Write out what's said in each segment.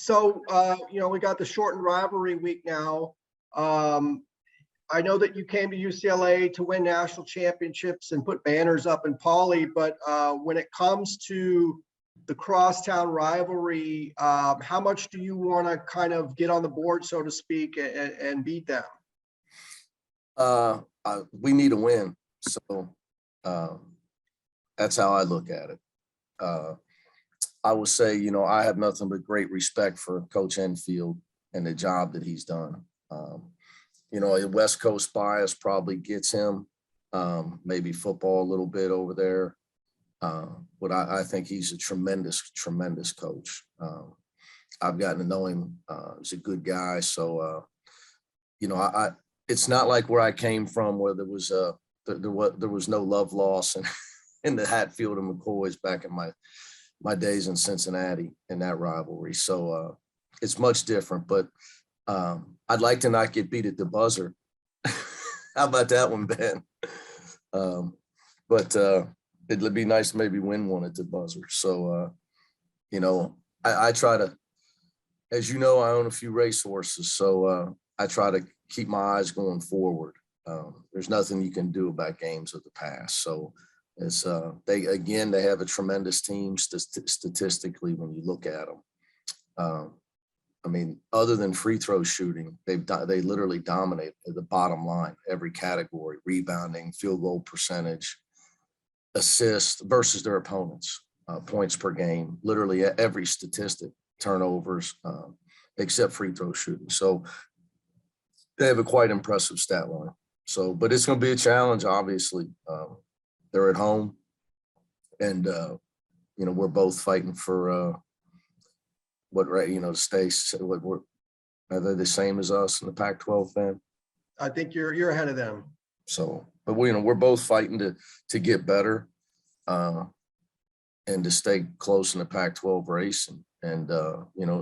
So, we got the shortened rivalry week now. I know that you came to UCLA to win national championships and put banners up in Pauley, but when it comes to the crosstown rivalry, how much do you want to kind of get on the board, so to speak, and beat them? We need a win. So that's how I look at it. I will say, I have nothing but great respect for Coach Enfield and the job that he's done. A West Coast bias probably gets him, maybe football a little bit over there. But I think he's a tremendous, tremendous coach. I've gotten to know him. He's a good guy. So, it's not like where I came from, where there was no love loss in the Hatfield and McCoys back in my days in Cincinnati in that rivalry. So it's much different, but I'd like to not get beat at the buzzer. How about that one, Ben? But it'd be nice to maybe win one at the buzzer. So, I try to, as you know, I own a few racehorses. So I try to keep my eyes going forward. There's nothing you can do about games of the past. So it's they have a tremendous team statistically when you look at them. Other than free throw shooting, they literally dominate the bottom line, every category: rebounding, field goal percentage, assists versus their opponents, points per game, literally every statistic, turnovers, except free throw shooting. So they have a quite impressive stat line. So, but it's going to be a challenge, obviously. They're at home, and we're both fighting for to stay. Are they the same as us in the Pac-12, then? I think you're ahead of them. So, but we're both fighting to get better, and to stay close in the Pac-12 race, and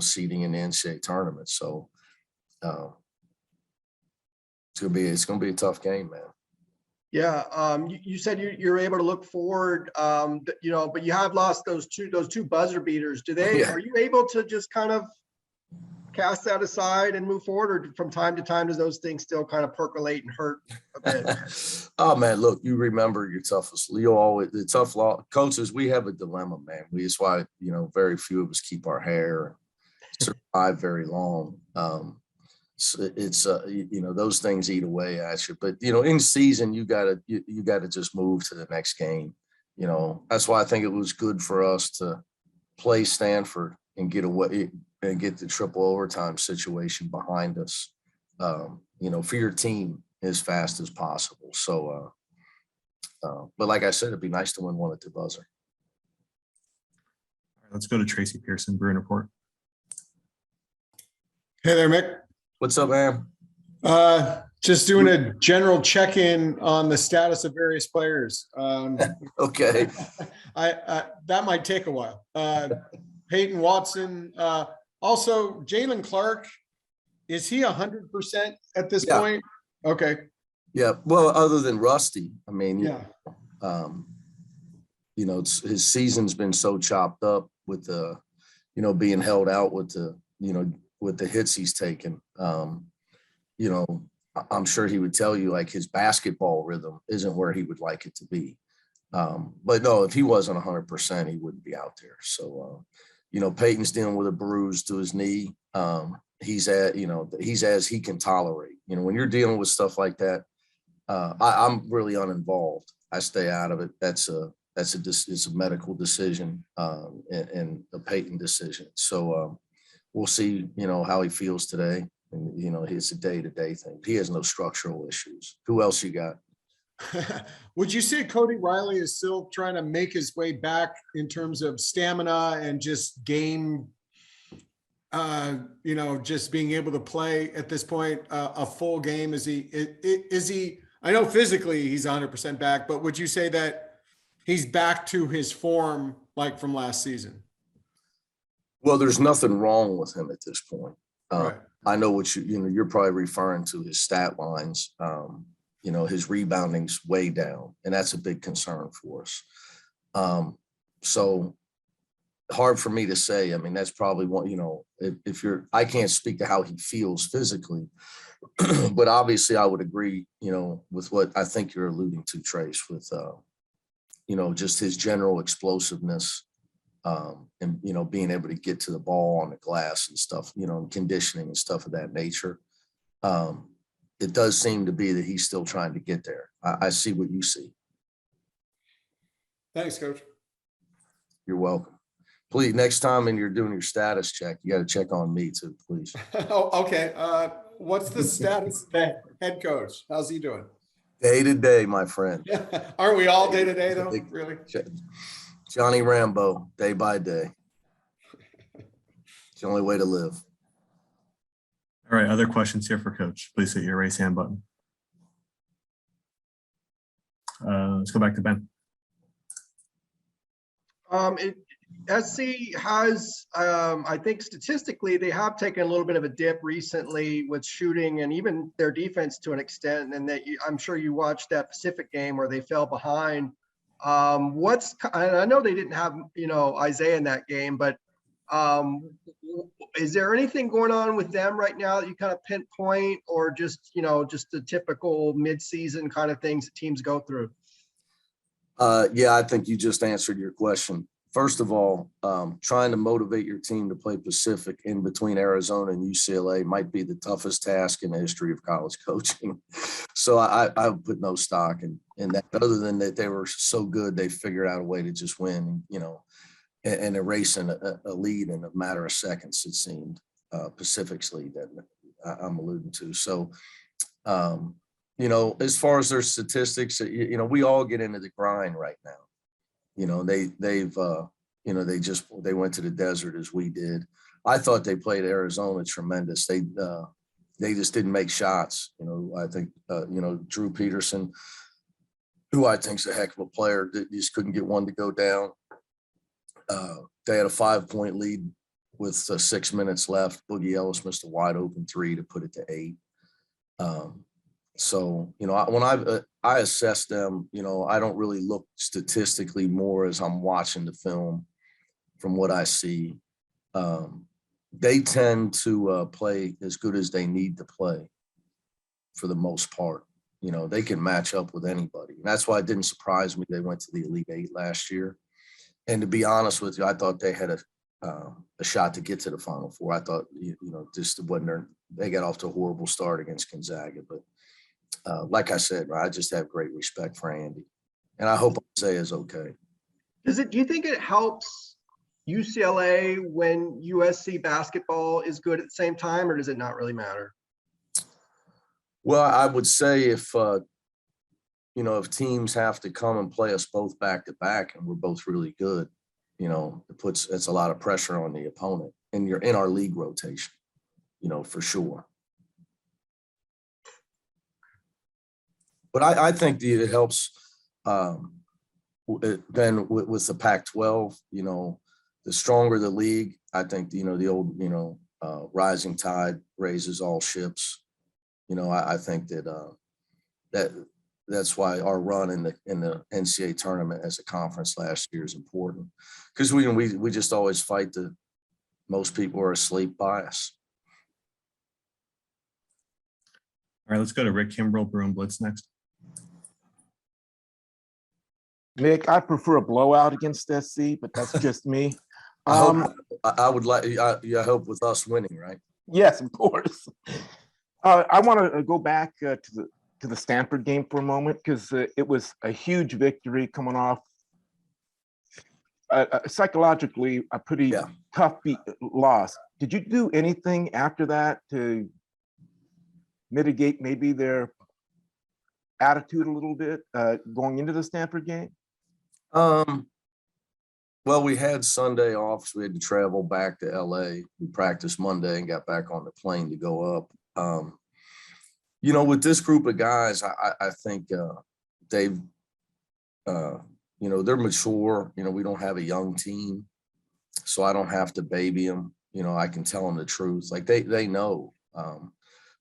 seeding in the NCAA tournament. So, it's gonna be a tough game, man. Yeah, you said you're able to look forward, but you have lost those two buzzer beaters. Are you able to just kind of cast that aside and move forward, or from time to time does those things still kind of percolate and hurt a bit? Oh man, look, you remember your toughest. The tough coaches. We have a dilemma, man. It's why very few of us keep our hair, survive very long. It's those things eat away at you, but in season you gotta just move to the next game. That's why I think it was good for us to play Stanford and get away and get the triple overtime situation behind us, for your team as fast as possible. So but like I said, it'd be nice to win one at the buzzer. All right, let's go to Tracy Pearson, Bruin Report. Hey there, Mick. What's up, man? Just doing a general check-in on the status of various players. Okay. That might take a while. Peyton Watson. Also, Jalen Clark, is he 100% at this point? Okay. Yeah. Well, other than Rusty, his season's been so chopped up with the, being held out with the, with the hits he's taken. I'm sure he would tell you like his basketball rhythm isn't where he would like it to be. But no, if he wasn't 100%, he wouldn't be out there. So, Peyton's dealing with a bruise to his knee. He's as he can tolerate. When you're dealing with stuff like that, I'm really uninvolved. I stay out of it. It's a medical decision, and a Peyton decision. So we'll see, how he feels today. And, it's a day-to-day thing. He has no structural issues. Who else you got? Would you say Cody Riley is still trying to make his way back in terms of stamina and just game, just being able to play at this point, a full game? Is he, I know physically he's 100% back, but would you say that he's back to his form like from last season? Well, there's nothing wrong with him at this point. Right. I know what you're probably referring to his stat lines. His rebounding's way down, and that's a big concern for us. So hard for me to say. I mean, that's probably one, if I can't speak to how he feels physically, but obviously I would agree, with what I think you're alluding to, Trace, with, just his general explosiveness, and, being able to get to the ball on the glass and stuff, and conditioning and stuff of that nature. It does seem to be that he's still trying to get there. I see what you see. Thanks, Coach. You're welcome. Please, next time when you're doing your status check, you got to check on me too, please. Oh, okay. What's the status head coach? How's he doing? Day to day, my friend. Aren't we all day to day though? Really? Johnny Rambo, day by day. It's the only way to live. All right, other questions here for Coach. Please hit your raise hand button. Let's go back to Ben. SC has, I think statistically, they have taken a little bit of a dip recently with shooting and even their defense to an extent. And that I'm sure you watched that Pacific game where they fell behind. I know they didn't have, Isaiah in that game, but is there anything going on with them right now that you kind of pinpoint, or just the typical mid-season kind of things that teams go through? Yeah, I think you just answered your question. First of all, trying to motivate your team to play Pacific in between Arizona and UCLA might be the toughest task in the history of college coaching. So I put no stock in that, other than that they were so good, they figured out a way to just win, and erasing a lead in a matter of seconds, it seemed, Pacific's lead that I'm alluding to. So, as far as their statistics, we all get into the grind right now. They went to the desert as we did. I thought they played Arizona tremendous. They just didn't make shots. I think, Drew Peterson, who I think is a heck of a player, just couldn't get one to go down. They had a 5-point lead with 6 minutes left. Boogie Ellis missed a wide open 3 to put it to 8. So, when I assess them, I don't really look statistically more as I'm watching the film from what I see. They tend to play as good as they need to play for the most part. They can match up with anybody. And that's why it didn't surprise me they went to the Elite 8 last year. And to be honest with you, I thought they had a shot to get to the Final Four. I thought, just they got off to a horrible start against Gonzaga. But like I said, I just have great respect for Andy. And I hope Isaiah is okay. Do you think it helps UCLA when USC basketball is good at the same time, or does it not really matter? Well, I would say if teams have to come and play us both back to back and we're both really good, it's a lot of pressure on the opponent, and you're in our league rotation, for sure. But I think it helps then with the Pac-12, the stronger the league, I think, the old, rising tide raises all ships. I think that's why our run in the NCAA tournament as a conference last year is important, because we just always fight most people are asleep bias. All right, let's go to Rick Kimbrell, Bruin Blitz next. Nick, I prefer a blowout against SC, but that's just me. I would like. I hope with us winning, right? Yes, of course. I want to go back to the Stanford game for a moment, because it was a huge victory coming off psychologically a pretty tough loss. Did you do anything after that to mitigate maybe their attitude a little bit going into the Stanford game? Well, we had Sunday off, so we had to travel back to LA. We practiced Monday and got back on the plane to go up. With this group of guys, I think they've, they're mature. We don't have a young team, so I don't have to baby them. I can tell them the truth. Like they know.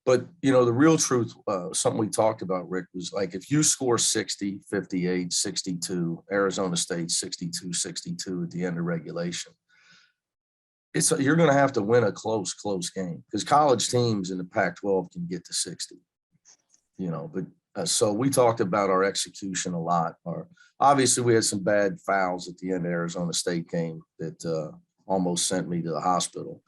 But, the real truth, something we talked about, Rick, was like if you score 60, 58, 62, Arizona State 62, 62 at the end of regulation, you're going to have to win a close game, because college teams in the Pac-12 can get to 60, but so we talked about our execution a lot. Obviously we had some bad fouls at the end of the Arizona State game that almost sent me to the hospital.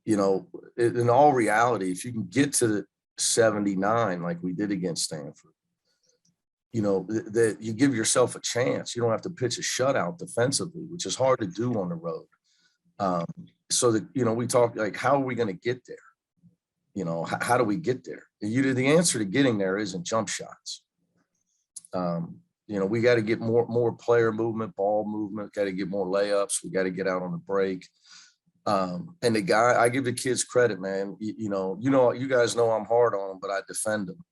In all reality, if you can get to the 79 like we did against Stanford, that you give yourself a chance. You don't have to pitch a shutout defensively, which is hard to do on the road. So that, we talk like, how are we going to get there? How do we get there? The answer to getting there isn't jump shots. We got to get more player movement, ball movement, got to get more layups. We got to get out on the break. And the guy, I give the kids credit, man. You guys know I'm hard on them, but I defend them.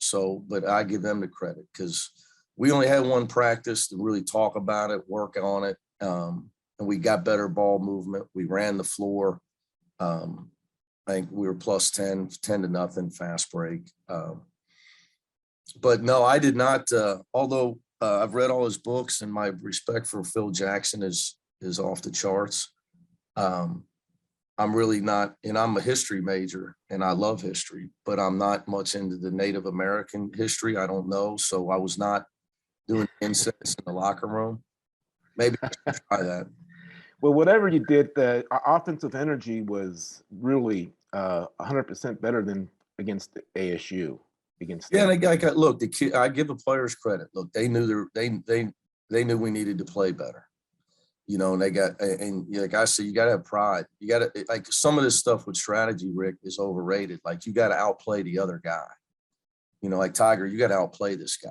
But I give them the credit, because we only had one practice to really talk about it, work on it. And we got better ball movement. We ran the floor. I think we were plus 10 to nothing fast break. But no, I did not. Although I've read all his books, and my respect for Phil Jackson is off the charts. I'm really not, and I'm a history major and I love history, but I'm not much into the Native American history. I don't know. So I was not doing incense in the locker room. Maybe I should try that. Well, whatever you did, the offensive energy was really 100% better than against the ASU. Yeah, look, the kid, I give the players credit. Look, they knew they knew we needed to play better. And they got, and like I said, you got to have pride. You got to, like, some of this stuff with strategy, Rick, is overrated. Like, you got to outplay the other guy. Like Tiger, you got to outplay this guy.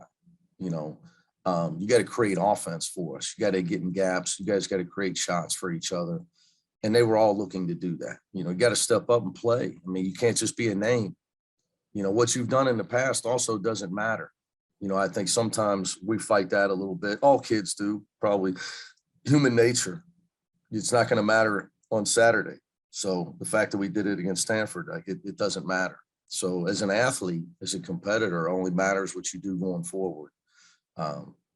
You got to create offense for us. You got to get in gaps. You guys got to create shots for each other. And they were all looking to do that. You got to step up and play. I mean, you can't just be a name. What you've done in the past also doesn't matter. I think sometimes we fight that a little bit. All kids do, probably. Human nature. It's not going to matter on Saturday. So the fact that we did it against Stanford, like, it doesn't matter. So as an athlete, as a competitor, it only matters what you do going forward.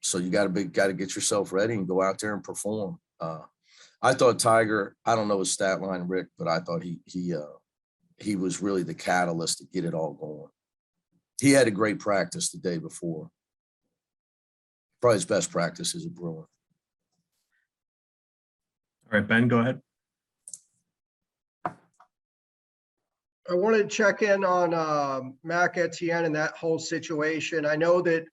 So you got to get yourself ready and go out there and perform. I thought Tiger, I don't know his stat line, Rick, but I thought he was really the catalyst to get it all going. He had a great practice the day before. Probably his best practice as a Bruin. All right, Ben, go ahead. I wanted to check in on Mac Etienne and that whole situation. I know that,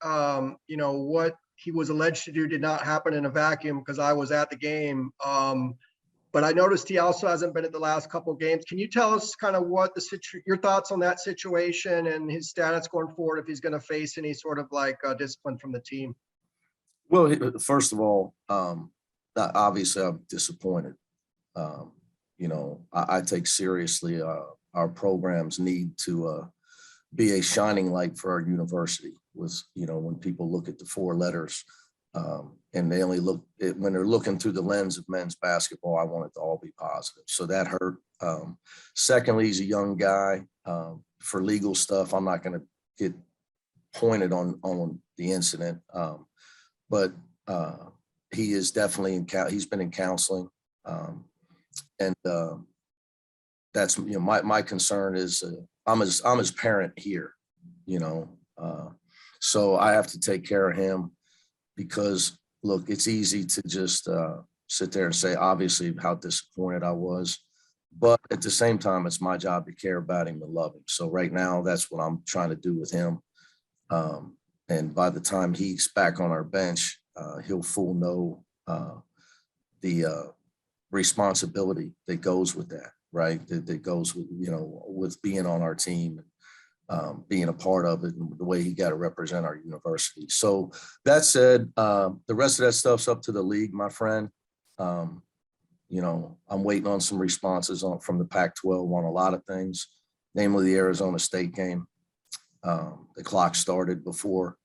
what he was alleged to do did not happen in a vacuum, because I was at the game. But I noticed he also hasn't been at the last couple of games. Can you tell us kind of what your thoughts on that situation and his status going forward, if he's going to face any sort of discipline from the team? Well, first of all, obviously I'm disappointed. I take seriously our program's need to be a shining light for our university. When people look at the four letters, and they only look at, when they're looking through the lens of men's basketball, I want it to all be positive. So that hurt. Secondly, he's a young guy. For legal stuff, I'm not going to get pointed on the incident, but he is definitely he's been in counseling, and that's my concern is I'm his parent here, so I have to take care of him, because look, it's easy to just sit there and say obviously how disappointed I was, but at the same time it's my job to care about him and love him. So right now that's what I'm trying to do with him, and by the time he's back on our bench, he'll full know the responsibility that goes with that, right? That goes with, with being on our team, being a part of it, and the way he got to represent our university. So that said, the rest of that stuff's up to the league, my friend. I'm waiting on some responses from the Pac-12 on a lot of things, namely the Arizona State game. The clock started before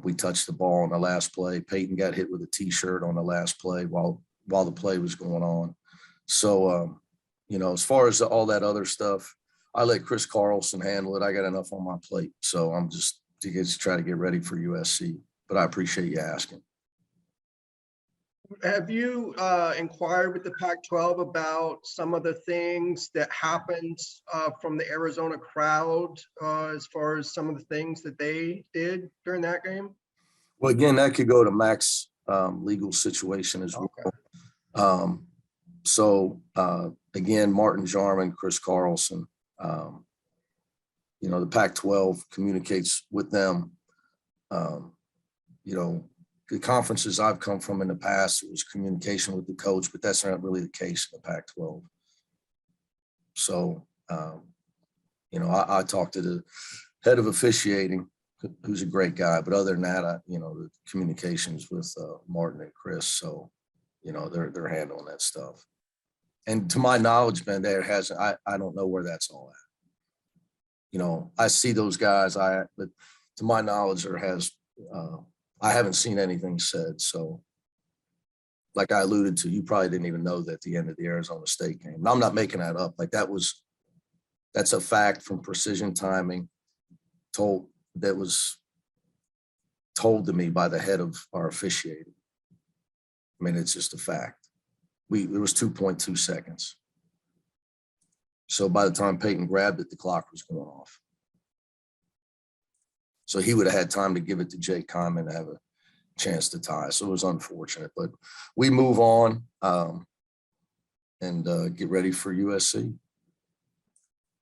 we touched the ball on the last play. Peyton got hit with a T-shirt on the last play while the play was going on. So, as far as all that other stuff, I let Chris Carlson handle it. I got enough on my plate. So I'm just to try to get ready for USC, but I appreciate you asking. Have you inquired with the Pac-12 about some of the things that happened from the Arizona crowd as far as some of the things that they did during that game? Well, again, that could go to Mac's legal situation as well. Okay. Again, Martin Jarman, Chris Carlson, the Pac-12 communicates with them. The conferences I've come from in the past, it was communication with the coach, but that's not really the case in the Pac-12. So, I talked to the head of officiating, who's a great guy, but other than that, the communications with Martin and Chris. So, they're handling that stuff. And to my knowledge, man, I don't know where that's all at. I see those guys, but to my knowledge, I haven't seen anything said. So like I alluded to, you probably didn't even know that at the end of the Arizona State game. And I'm not making that up. Like that's a fact from Precision Timing that was told to me by the head of our officiating. I mean, it's just a fact. It was 2.2 seconds. So by the time Peyton grabbed it, the clock was going off. So he would have had time to give it to Jake Kyman to have a chance to tie. So it was unfortunate, but we move on and get ready for USC.